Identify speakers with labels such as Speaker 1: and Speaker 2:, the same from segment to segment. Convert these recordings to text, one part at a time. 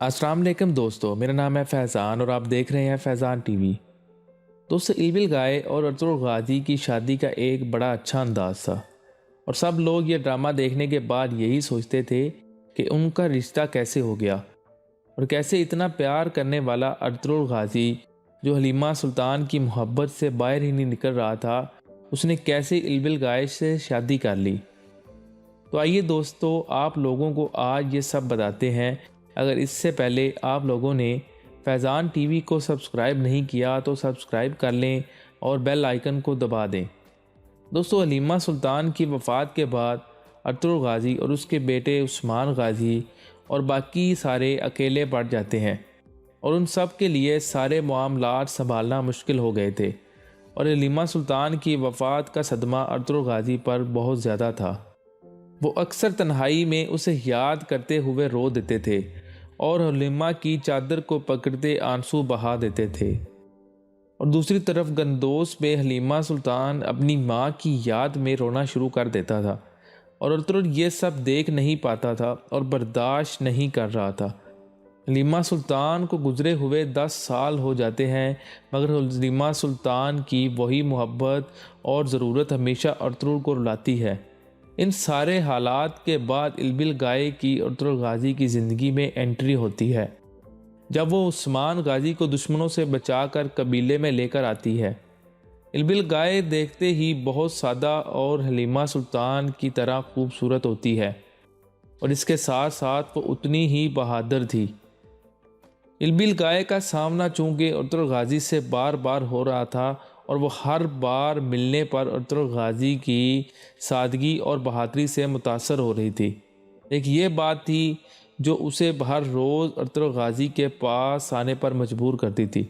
Speaker 1: अस्सलाम वालेकुम दोस्तों, मेरा नाम है फैज़ान और आप देख रहे हैं फैज़ान टीवी। दोस्तों, इल्बिल गाय और अर्तुगरुल गाज़ी की शादी का एक बड़ा अच्छा अंदाज़ था और सब लोग ये ड्रामा देखने के बाद यही सोचते थे कि उनका रिश्ता कैसे हो गया और कैसे इतना प्यार करने वाला अर्तुगरुल गाज़ी, जो हलीमा सुल्तान की मोहब्बत से बाहर ही नहीं निकल रहा था, उसने कैसे इल्बिल गाय से शादी कर ली। तो आइए दोस्तों, आप लोगों को आज ये सब बताते हैं। अगर इससे पहले आप लोगों ने फैज़ान टीवी को सब्सक्राइब नहीं किया तो सब्सक्राइब कर लें और बेल आइकन को दबा दें। दोस्तों, हलीमा सुल्तान की वफ़ात के बाद अर्तुगरुल गाज़ी और उसके बेटे उस्मान गाज़ी और बाकी सारे अकेले पड़ जाते हैं और उन सब के लिए सारे मामलात संभालना मुश्किल हो गए थे और हलीमा सुल्तान की वफ़ात का सदमा अर्तुगरुल गाज़ी पर बहुत ज़्यादा था। वो अक्सर तन्हाई में उसे याद करते हुए रो देते थे और हलीमा की चादर को पकड़ते आंसू बहा देते थे। और दूसरी तरफ गंदोस में हलीमा सुल्तान अपनी माँ की याद में रोना शुरू कर देता था और अर्तुगरुल ये सब देख नहीं पाता था और बर्दाश्त नहीं कर रहा था। हलीमा सुल्तान को गुजरे हुए 10 साल हो जाते हैं, मगर हलीमा सुल्तान की वही मोहब्बत और ज़रूरत हमेशा अर्तुगरुल को रुलाती है। इन सारे हालात के बाद इल्बिल गाय की अर्तुगरुल गाज़ी की ज़िंदगी में एंट्री होती है, जब वो उस्मान गाज़ी को दुश्मनों से बचाकर कबीले में लेकर आती है। इल्बिल गाय देखते ही बहुत सादा और हलीमा सुल्तान की तरह खूबसूरत होती है और इसके साथ साथ वो उतनी ही बहादुर थी। इल्बिल गाय का सामना चूँकि अर्तुगरुल गाज़ी से बार बार हो रहा था और वो हर बार मिलने पर अर्तुगरुल गाज़ी की सादगी और बहादुरी से मुतासर हो रही थी। एक ये बात थी जो उसे हर रोज़ अर्तुगरुल गाज़ी के पास आने पर मजबूर करती थी।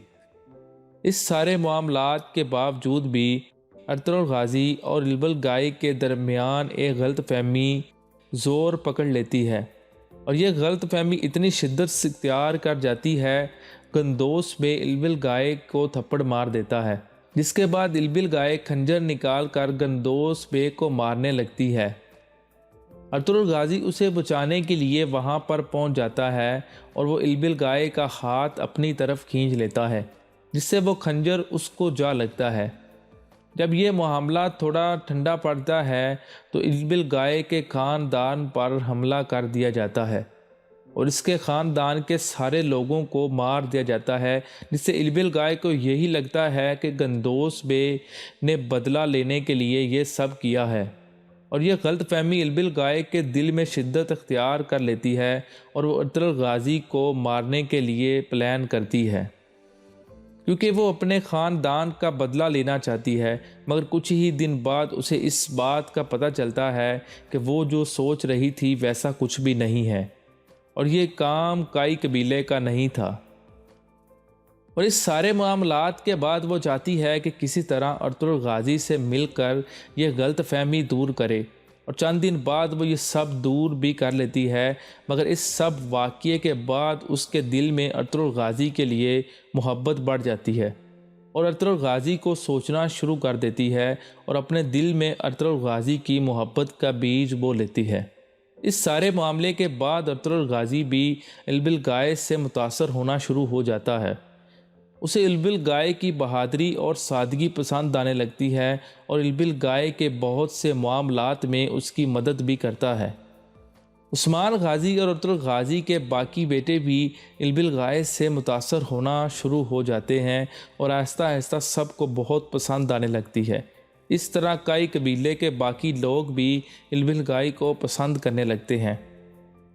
Speaker 1: इस सारे मामलात के बावजूद भी अर्तुगरुल गाज़ी और इल्बिल गाय के दरमियान एक गलत फहमी ज़ोर पकड़ लेती है और यह गलत फहमी इतनी शिद्दत से इख्तियार कर जाती है, गंदोस में इल्बिल गाय को थप्पड़ मार देता है, जिसके बाद इल्बिल गाय खंजर निकाल कर गंदोस बे को मारने लगती है। अर्तुगरुल गाज़ी उसे बचाने के लिए वहां पर पहुंच जाता है और वो इल्बिल गाय का हाथ अपनी तरफ खींच लेता है, जिससे वो खंजर उसको जा लगता है। जब ये मामला थोड़ा ठंडा पड़ता है तो इल्बिल गाय के ख़ानदान पर हमला कर दिया जाता है और इसके ख़ानदान के सारे लोगों को मार दिया जाता है, जिससे इल्बिल गाय को यही लगता है कि गंदोस बे ने बदला लेने के लिए ये सब किया है और यह गलत फहमी इल्बिल गाय के दिल में शिद्दत अख्तियार कर लेती है और वो अर्तुगरुल गाज़ी को मारने के लिए प्लान करती है, क्योंकि वो अपने ख़ानदान का बदला लेना चाहती है। मगर कुछ ही दिन बाद उसे इस बात का पता चलता है कि वो जो सोच रही थी वैसा कुछ भी नहीं है और ये काम काई कबीले का नहीं था। और इस सारे मामलात के बाद वो चाहती है कि किसी तरह अर्तुगरुल गाज़ी से मिलकर यह गलत फहमी दूर करे और चंद दिन बाद वो ये सब दूर भी कर लेती है। मगर इस सब वाक़ये के बाद उसके दिल में अर्तुगरुल गाज़ी के लिए मोहब्बत बढ़ जाती है और अर्तुगरुल गाज़ी को सोचना शुरू कर देती है और अपने दिल में अर्तुगरुल गाज़ी की मोहब्बत का बीज बो लेती है। इस सारे मामले के बाद अर्तुगरुल गाज़ी भी इल्बिल गाय से मुतासर होना शुरू हो जाता है। उसे इल्बिल गाय की बहादुरी और सादगी पसंद आने लगती है और इल्बिल गाय के बहुत से मामलात में उसकी मदद भी करता है। उस्मान गाज़ी और अर्तुगरुल गाज़ी के बाकी बेटे भी इल्बिल गाय से मुतासर होना शुरू हो जाते हैं और आहिस्ता आहिस्ता सबको बहुत पसंद आने लगती है। इस तरह कई कबीले के बाकी लोग भी इल्बिल गाय को पसंद करने लगते हैं।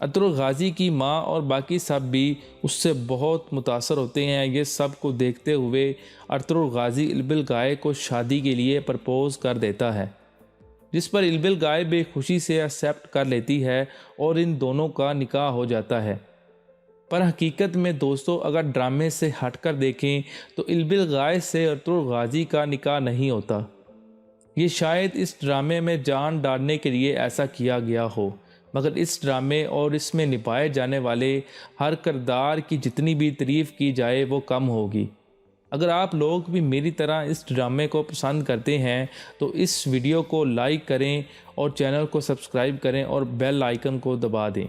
Speaker 1: अर्तुगरुल गाज़ी की माँ और बाकी सब भी उससे बहुत मुतासर होते हैं। ये सब को देखते हुए अर्तुगरुल गाज़ी इल्बिल गाय को शादी के लिए प्रपोज़ कर देता है, जिस पर इल्बिल गाय बेखुशी से एक्सेप्ट कर लेती है और इन दोनों का निकाह हो जाता है। पर हकीकत में दोस्तों, अगर ड्रामे से हटकर देखें तो इल्बिल गाय से अर्तुगरुल गाज़ी का निकाह नहीं होता। ये शायद इस ड्रामे में जान डालने के लिए ऐसा किया गया हो, मगर इस ड्रामे और इसमें निभाए जाने वाले हर किरदार की जितनी भी तारीफ़ की जाए वो कम होगी। अगर आप लोग भी मेरी तरह इस ड्रामे को पसंद करते हैं तो इस वीडियो को लाइक करें और चैनल को सब्सक्राइब करें और बेल आइकन को दबा दें।